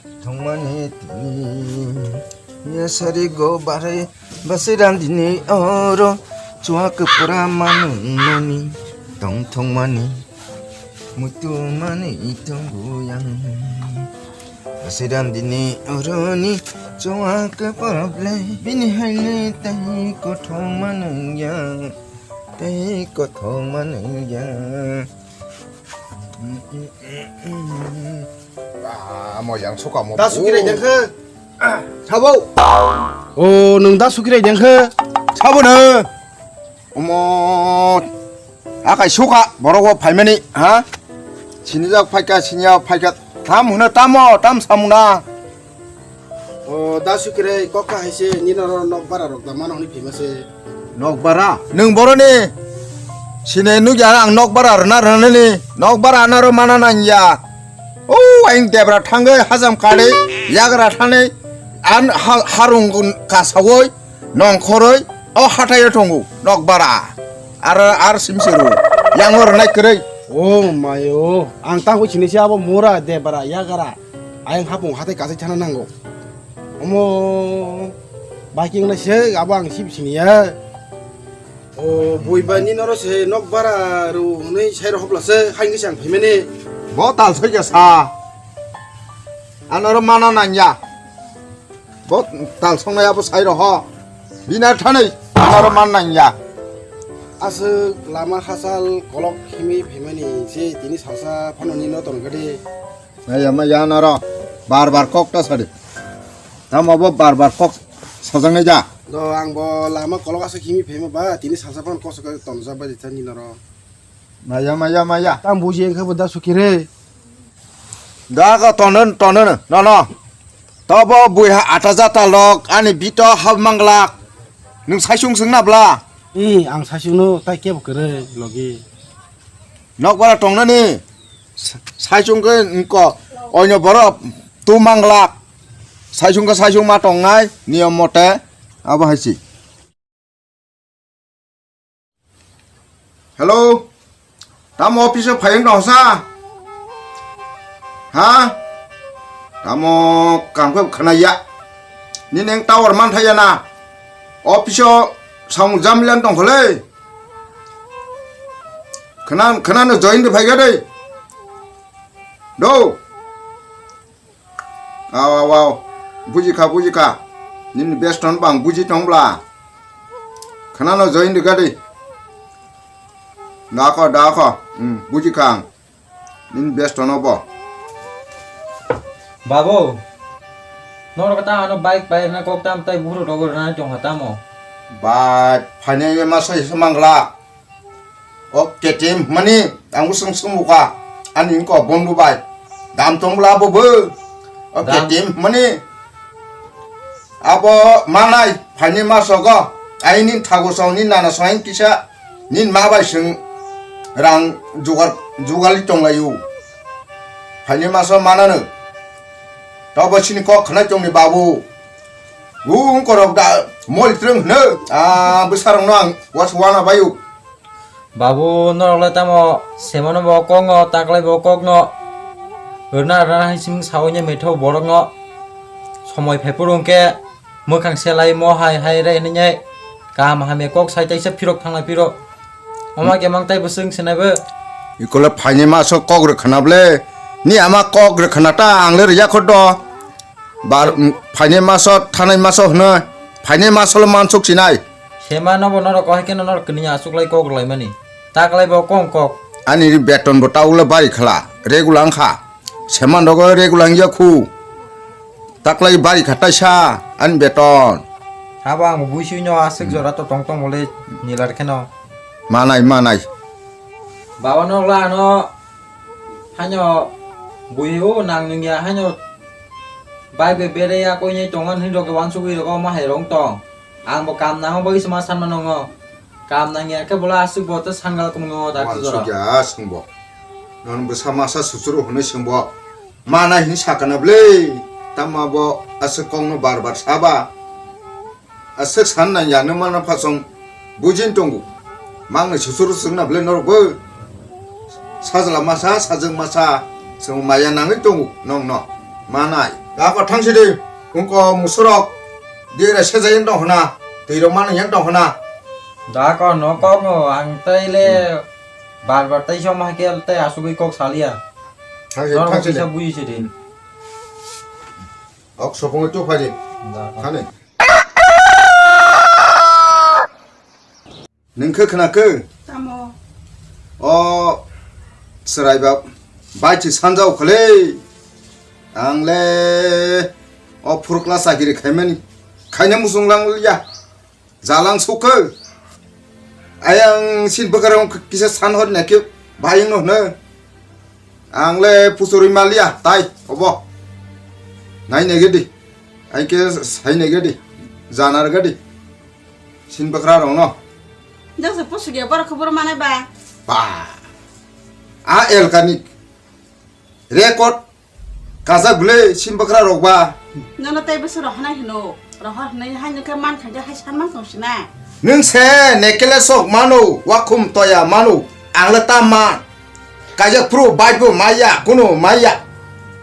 통만이 띠 예설이고 바래 바스란 디니 어로 좋아 끝보라 마누마니 통통만이 무뚜만이 통구양 바스란 디니 어로니 좋아 끝보라 블레 비니 할래 따이고 통만은 양 따이고 통만은 양 뭐 양초가 뭐 다 숙이래 냥크 잡어 오능다 숙이래 냥크 잡어는 어머 아까 쇼가 뭐라고 발면이 진이작 팔까 진이야 팔까 담 흔어 땀 사무나 다 숙이래 꺾아 해시 니나로 녹바라로 다만 오니 비마세 녹바라 능 버러니 신의 누기랑 녹바라 나르니 녹바라 나로 만나나냐 오 아잉 데브라 탕게 하잠 카레 야그라 타네 안 하룽군 가사고이 넌코로이 하타여 통구 녹바라 아르 심시루 양어르 나이 그래 오 마요 안 땅고 지내시 아버 뭐라 대바라 야가라 아잉 하봉 하대 가서 차나난고 어머 마킹나 세 아방 십신이야 보이바 니나로 세 녹바라로 너희 새로 허블라세 하잉기상 비면에 뭐 달서게 사 안어르 만나나냐 뭐 달성나야 뭐 사이로 허 미나 타네 안어르 만나냐 아스 라마 하살 kolok 힘이 비면이 세 디니 살사 파노니 너던 거리 마야 나라 바르바르 콕다 사리 담아보 바르바르 콕 사장내자 너 앙보 라마 kolok 아스 힘이 비면 봐 디니 살사 판 코스가 던자바 디타니 너로 마야 땅 보지 그보다 수키래 나가 떠는 너너 더버 부야 아타자타 럭 아니 비터 합망락 능 사슝 승납라 이앙 사시노 따깨 그래 로기 넉바라 동나니 사슝 그거 어녀 버러 두망락 사슝 마 동나이 니엄 못해 아바 하시 헬로 담 오피스 파행 나오사 담오 강급 khana야 니냉 타워만 타야나 오피스 성 잠련 동콜레 그나는 저인데 발견해 너 아와와 부지카 닌 베스턴 방 부지 통블라 그나는 저인데 가리 나커 부지카 닌 베스턴 오버 바보 너로 갔다 너 바이크 나 꼭담 따이 부르 로고 나 좀 갔다 뭐 바 파네에 마서 희망라 오케팀 마니 안구승 승무가 아니 거 본부바이 담통블라 보브 오케팀 마니 아버 마나이 파네 마서가 아이닌 타고서 닌 나나 소인 기샤 닌 마바이승 랑 주갈리 똥라유 파네 마서 마나는 더버치니 거 khana 똥니 바보 ung korok da mol treng ne besarang nang waswana bayu 바보 너로 갔다 뭐 세모는 먹고 거 딱래 먹고 거 얼마나 힘 사오냐 메토 버럭 거 소모이 베프롱께 뭐 강셀라이 뭐 하이래 했느냐 감하메 꼭 살짝 피록 탕나 피록 엄마게 망따이 부승 세나베 이걸로 파니 마서 kokre khanable ni ama kokre khanata angle ya khodo bar 파니 마서 타나이 마서 hne 파니 마서로 만속 지나이 세마나 보너로 거 할게 너로 그냥 아숙라이 kok라이 마니 딱라이 먹고 꼭 아니 베톤 보타울라 바리 khala regulang kha seman dogo regulang yaku taklai bari khataisa an beton 하방 무시뇨 아숙 저라 또 똥똥 몰래 니라르케노 manai 바보 너라 너 하뇨 무이오 낭능야 하뇨 바이베 베레야 꼬니 동안 흔적에 완수기로 마 해롱똥 아뭐 감나고 거기서 마산만 넣어 감나게 그 몰라 아숙부터 상갈 공노 다 그거라 완수자 승보 너는 뭐 사마사 스스로 하는 승보 마나 hin sakanable tamabo asakongno barbar saba asak sanna yana mana pasong bujin tongu 망을 스스로 쓰나 블레 너로 사슬라 마사 사정 마사 성 마야낭을 동우 농노 मानाय गाको थांसिदि उनको मुसुरक दिरे सेजायन दं हना दैरं माने yang dong hana đã có nó có ngờ ăn tây lê bàn vào tây trong hai kia tây à xuống cái cốc xả lia थांसि nó थांसि sẽ vui chứ đi ok sopong itu phai di khane ningkho khनाखो Tamo. सरायबा बाइथि सानजाव खलै आंले फुरक्ला सागिरि खायमानि खायनो मुसुंलांलिया जालां सखो आयां सिन बगाराव किसे सानहर नाखि बायं नो आंले पुसुरि मालिया ताय अबो नायनो गेदि आइके सायनो गेदि जानार गेदि सिन बगाराव न Jangan sepuluh segi apa keburu mana ba? Ba, elkanik record kaza gule simbakra rogba. Nana tay besar roh nai hino, roh nai hanya keman kerja hai sama kau sina. Nung se nekele sok manu wakum toya manu angleta ma kaja pro baibu maya kuno maya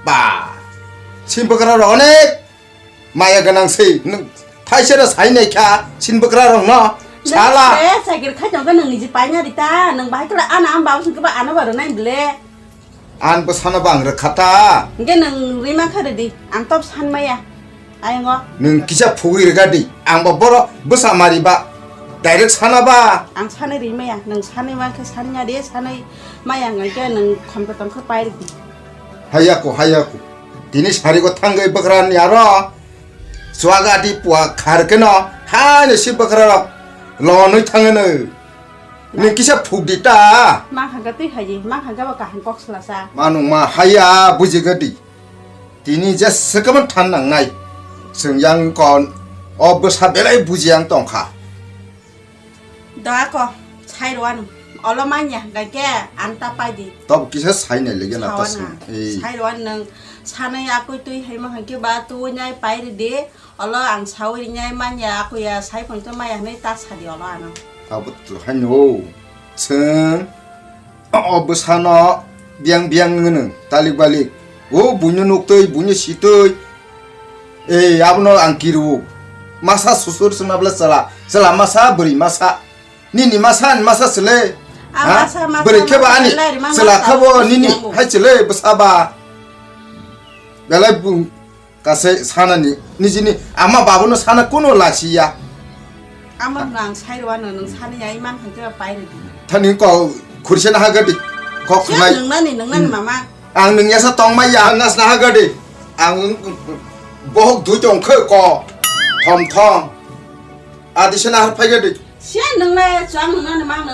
ba simbakra rone maya ganang se thaisera sai nei kha simbakra rong no salah. Saya kira kacau kan neng jipanya di ta, neng bahaya tu lah anak bawa sengke ba anak baru nai beli. An besana bang rekata. Mungkin neng rima kade di, antop san maya, ayo ngo. Nung kisah pugir regadi, ang baboro besamari ba, direct sana ba. Ang sana rima ya, neng sana mah ke sana dia sana maya ngaja neng kompeten ke payah di. Hayaku, dini sehari ko tanggai bakaran yaro, suaga di puak karkeno, hanya si bakaran lonoi tangene, nung kisah pugdita. Mak hangga tu haji, mak hangga bakal hangkok selasa. Manung ma haya bujigadi, dini jas sekaman tanang nai, sengyang kon, besabelai bujiang tongka. Dah kok, saya ruan, Allah manya, gaya anta payah. Top kisah saya ni lagi nak tas. Saya ruan neng sana aku itu hemang hangki batu nyai payah deh. Allah ang sawi nyai manya aku ya saya pun tu maya nih tas hadi Allah anu. Abut hanyo, sen, besana biang ngene, talik balik. Bunyi nuktoi, bunyi sitoi. Abno angkiru, masa susur 19 salah masa beri masa. Nini masa sele. Beri keba ani, salah kebo nini, hai sele besaba. Belai bung kasih sana ni sini, ama babono sana kuno lasiya. Ama nang saya ruan neng sana nyai man hangki payah deh. Tani kau kursi nah gadi, kau kunai. Neng nani mama. Ang nung yasa tong maya nas nah gadi, ang bohok du jong ke ko, thom, adi sana harpai gadi. Sian neng le, suang neng nani mang,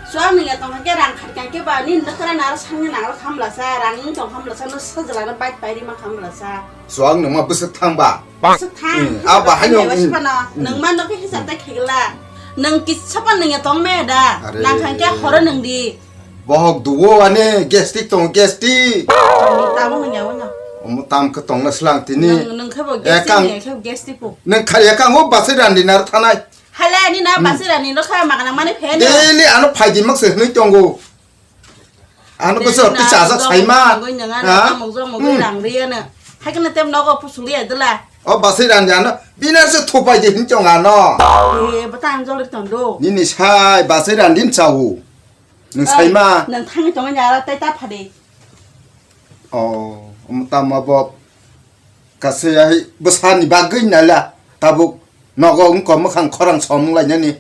suang neng ya tong hangki rang khat ke ba ni nekara naras hangnya naras kamla sa, rang neng tong kamla sa nu sejalan payah di mak kamla sa. Suang nung ma besar thang ba. Setang. Apa hanya neng man tapi hisap tak kila. Neng kisapa neng ya tong meda. Nang hangki horo neng di. Bohok duo ane gestik tong gestik. Tahu neng ya wanya. Tam ke tong naslang tini. Neng kebo gesti pu. Neng karya kang ho basiran di nar tanai. Hala ni na basiran ni lo kaya makan mana pen. Deli anu pagi maksud ni tonggo. Anu besar dicasak saima. Mau rang dia ne. Hai kena tem nogo pusuli ada lah. Basiran di anu binar se tupai di hincong ano. Betul jolik tondo. Nini sai basiran din cawu. Neng saima. Neng tangi tongan jara teta pade. Tama bob kasih besar ni bagai nala tabuk nogo ungko makan korang somong lah ni.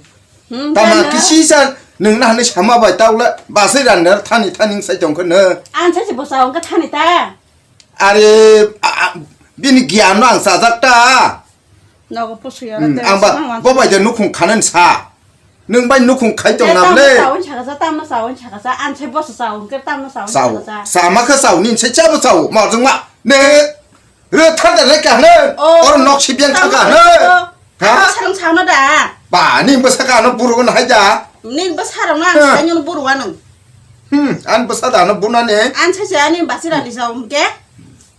Tama kisisan neng nah ni sama bayi tahu lah basiran dah tani saya jong kena. An saya sebab sahung ke tani ta. Are bini gian ang sajak ta. Nogo pusu ya. Ang bawa je nukung kanan sa. Neng bayi nukung kai jong namle. Sahun cakasa tam sahun cakasa an saya bos sahun ke tam sahun cakasa. Sama ke sahun ni saya cakap sahun mau jeng mak ne. Retan dah lekah ne. Orang nok si biang cakap ne. Sarung sarung dah. Ba ni besar kan buruan aja. Ni besar orang saya nyuruh buruan. An besar dah bunan ne. An saya ni basiran di sahun ke.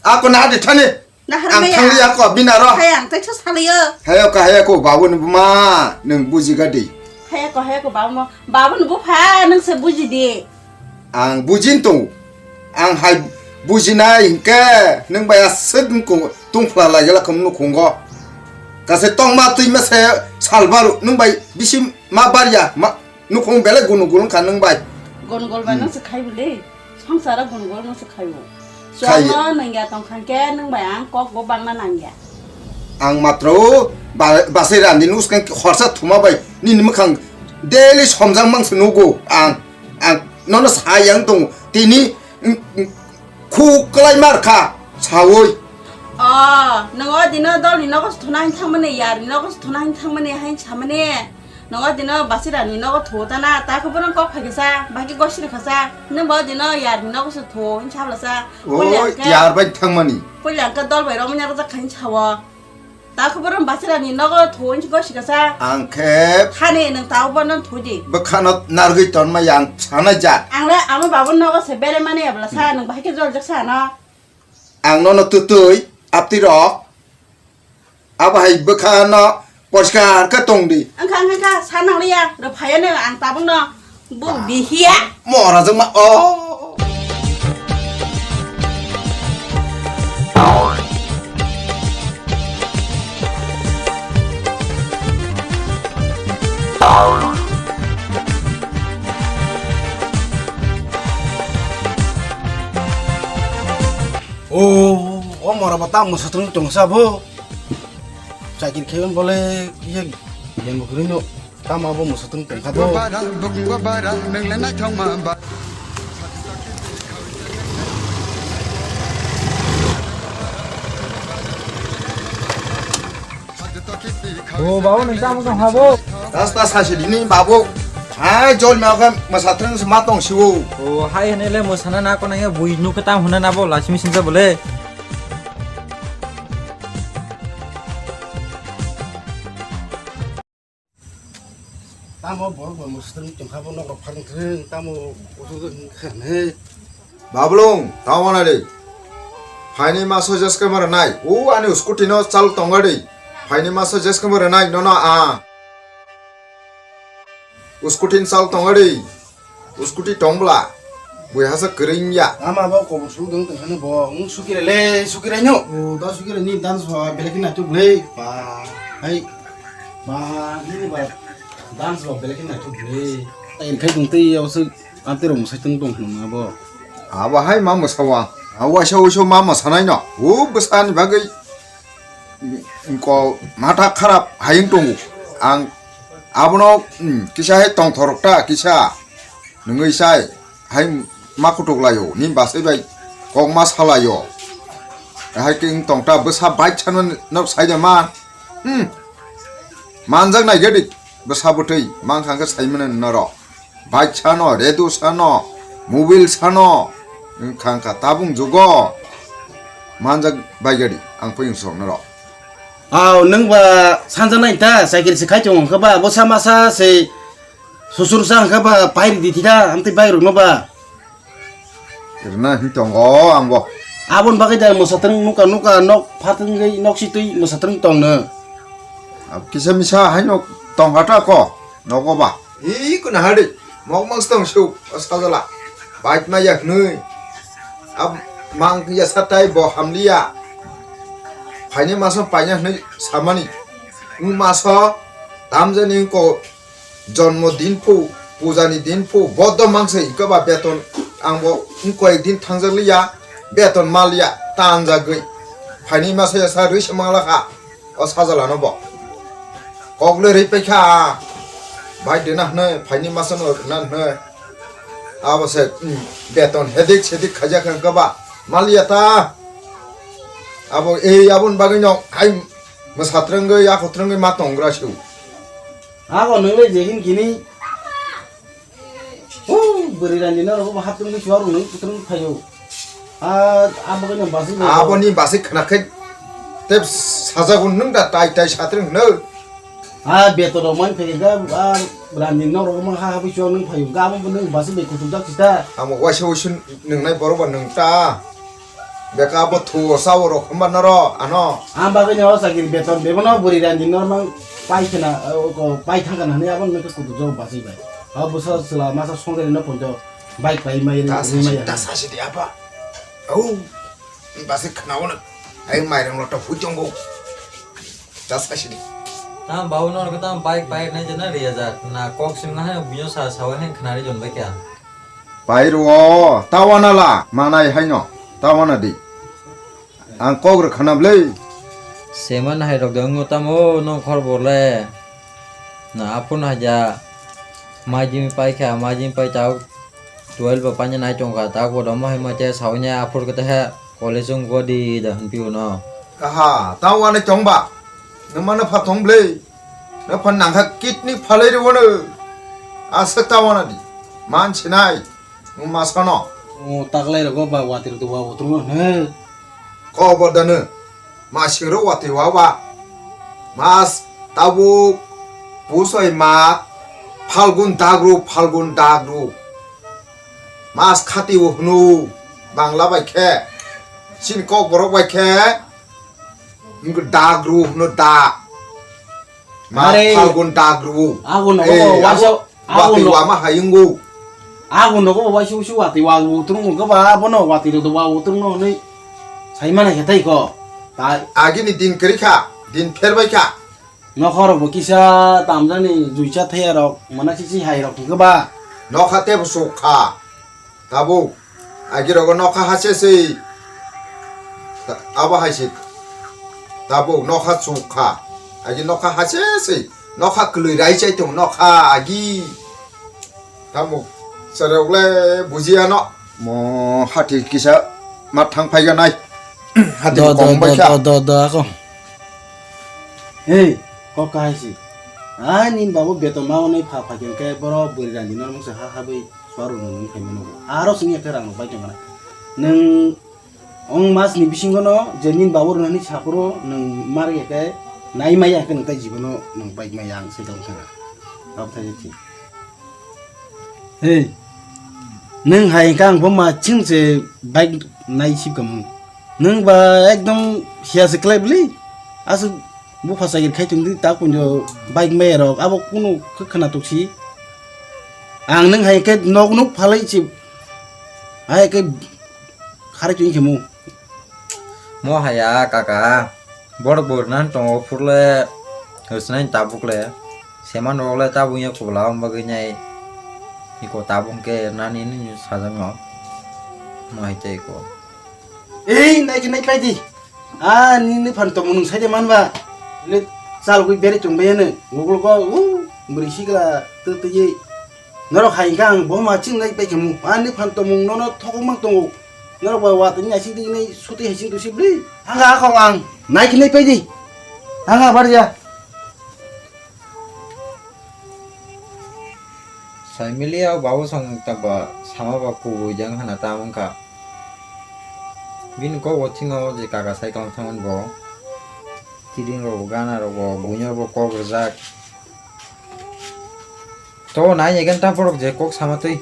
Aku nak di sana. Ang tangli aku binaro. Hayang tak sesalia. Hayak ko bawon buma neng buji gadi. Hayak ko bawa nubu pa neng sebuji di. Ang bujin tu, ang hai बुजिनाय इनके नों बाया सद दंफ्ला लायला खम नु खुंगो गासे तंग मा तुइ मा से सालबारु नों बाय बिसिम मा बारिया मा नु खुं बेले गुनु गुनु खा नों बाय गन गल बा नों से खाइबले संसारा गन गल नों से खाइबो खायो। स्वानो नंगा तंग खानके नों बाय आं कक बो बांना नांगा आं मात्र बासे रानि नुसकां खरसा थुमा बाय निनि मखां डेली समजां मांस नुगो आं नन सायां दं तिनि खुक्लाय मारखा सावै अ नङा दिनो दलनि नगस थनाइन थांमने यार नगस थनाइन थांमने हाइन सामने नङा दिनो बासिरानि नगस थोताना ताखौ बरन कक फागिसा बाकी गसिर खसा नों बा दिनो यार नगस थो हिन साबलासा ओय यार बाय थांमानि पहिलांका दल बाय रमन्या रजा खाइन सावा ताखौ बरन बासिरानि नगस थो हिन गसिर खसा आं खेब खाने नों ताव बन थोदि बखानत नारगै तन मा यां साना जा आंला आं बाबन नगस बेले माने अबलासा नों बाकी जल जसा ना आं नन तुतुय आपति रक आबाहाय बखान परिष्कार का तंदि अंखा सानांलिया र फायानो आं ताबन बु बिहिया मरा जों मा अ ओ मरा बता मुसतन टंसा भो चाकिर खेवन बोले ये जेन बकरिनो तामा बो मुसतन टंका दो 오 바보 능 따모 좀 하보 다스타 사실이니 바보 아 졸 마가 마사트는 마똥 시고 오 하이 해내래 뭐 사나 나고 나게 부이누 그 땀 후나 나보 라시미 신자 볼래 तामा बर मुसतन टंका बो नगर फान थ्रें तामो ओसो खने बाबलुं तावनाले फाइनि मा सजेस कमर नाय ओ आनि स्कुटी न चाल तंगाडै फाइनि मा सजेस कमर नाय नन आ स्कुटी चाल तंगाडै स्कुटी टंबला बयहासो गरैया तामा बो को सुल दं तखने बो सुकिरे नो ओ दा सुकिरे नि डांस बेलेकिन ना तुले बा हाय बा नि बा डांस बेलेकिन ना तुले एनखाय दंतै यावसो आतेरो मुसतन दं नङाबो आबाहाय मा मोसावा आवासो मा मोसानाय न ओ बसानि बागै इनको माथा खराब हायिं दङ आं आबनो किसाहे तंथरकटा किसा नङैसाय हाय मा खटकलायो नि बासैबाय कक मा सालायो हाय किं तंटा बसा बाइक छानन न साइदा मा मानजाग नायगेदि बसा बथै मा खांगा साइमन नर बाइक छानो रेदु सानो मोबाइल सानो खांखा ताबुं जुगो मानजाग बायगेदि आं फैं संनो र आव नों बा सानजा नायता साइकेल से खाइचों खबा बसा मासा से सुसुरसा खबा पाइर दिथिदा हमते बाइर नबा इरना हितंगो आंबो आबन बागै दा मोसातन नुका नक फातन गै नक सितै मोसातन तंनो अब किसा मिसा हाय न तंगाटा को नगोबा इ कुना हादि मग मंग तंग सौ साजला बाइक मा याक नै अब मांग या सताय बो हमलिया फाइने मासो पाइना नै सामानि उ मासो दामजनि को जन्मदिन फु पूजानि दिन फु बद्द मांगसै गबा बेतन आंबो उनको एक दिन थांजलिया बेतन मालिया तांजा गई फाइने मासो या सा रिस मांगलाखा अ साजला नबो कगले रै पैखा भाई देना नै फाइने मासो न नै आबसे बेतन हेदिक सेदिक खजा खन गबा मालिया ता abo abon bagay no ay masatrangay akotrangay matonggra siu आगो नोंले जेहिन किनि ओ बरिरान दिना रो हातुं नि सुवारु नों पुत्रं फायो आ आबो गनो बासि aboni basik khanakai tep sajagun nung da tai tai satrang no आ बेतो रो मन फेगा आ ब्रान्दिन नो रो म हा हा बिसो नों फायो गाबो नों बासि बे कुतु दा किता amo waisho waishun nungnai boroba nungta beka abo thu sawo ro khamba naro ano आम बागै नो सागिर बेतन बेबनो बरिरान दिन नो पाइखना को पाइ थांगा नाने आबन नों कुतु जो बासि बाय आ बुसा सला मासा संगरे न पन्जो बाइक पाइ माइ da sashi de apa 바세 크나오는 아이 마이랑 로터 후정고 자사시리 나 바보 너 그다 바이크 나 जना 리야자 나 꼭심나 해 부녀 사와 행 크나리 존 바이야 바이로 따와나라 마나이 하이노 따와나디 안 꼭으로 가나블레 세만 하이럭 덩고 따모 너 걸볼래 나 아픈 하자 마지미 파이카 마지미 파이 짜오 12 bapaknya naik congkat aku udah mau macam saunya apur kita he kolej gua di dah piu no 아하 따와나 정바 너만나 파통블레 너 판낭하 kit니 팔레리 원을 아서 따와나디 만치나이 마스카노 taklay ra go ba watir tu ba utru ne 거버다는 마시로 와티 와와 마스 따부 부서이 마 팔군 다그루 마스 카티우 후누 방라 바이케 신꼭 보러 바이케 이거 다그루 후누 다 마 아래. 팔군 다그루 aku no go waso 와티 와마 하잉구 aku no go waso shu wati wa utru go ba bono watir tu ba utru no ne sai mana hetai ko ta 아기니 딘 그리카 딘 페르바이카 no khoro bo kisa tamjani juicha thaya rok mana chi hai rok go ba 너카 때부 소카 다부 아기로고 너카 하세세 아바 하시 다부 너카 소카 아기 너카 하세세 너카 글라이체 또 너카 아기 다부 서럭래 부지야노 뭐 하티 기사 마탕 파이가 나이 하티 공바샤 do ako hey ko kai si nin babu beto mau nei pha pha ke boro buri ran dinor mong sa ha bai swaru no ni kemeno aro singe kerang bai jangana nang ong mas ni bisingo no jenin babu no ni chapuro nang mar ke nai mai ya kan ta jibono nang bai mai yang se dong sana ab ta ji hey nang hai kang bo ma ching se bai nai sip kam nang ba ekdom hiya se klebli asu bu phasagir khai tung di ta kun jo bike me ro abo kunu khana tuksi ang nang hai ke nok nuk phalai chi hai ke khare chu khemu mo haya kaka bor nan tong furle husnain tabukle seman role tabunya kubla baganya iko tabung ke nani ni sajang no mo hai chai ko ei nai ke nai pai di ni phan to mun sai de man ba le sal ku bere chung be ne gugul ko bri sigla te ye noro hai gang bo ma ching nai pai khemu ni phan to mun no no thok mang tong noro ba wa tin ya sing di nei suti hai sing tu sibli hanga khong ang nai ke nai pai di hanga bar ja sai milia bawo song taba sama ba ku jang hana ta mong ka bin ko watching o je kaka sai kang thang bo tiding ro gana ro bo bunyo bo ko grzak to nai ye gan ta porok je kok sama tui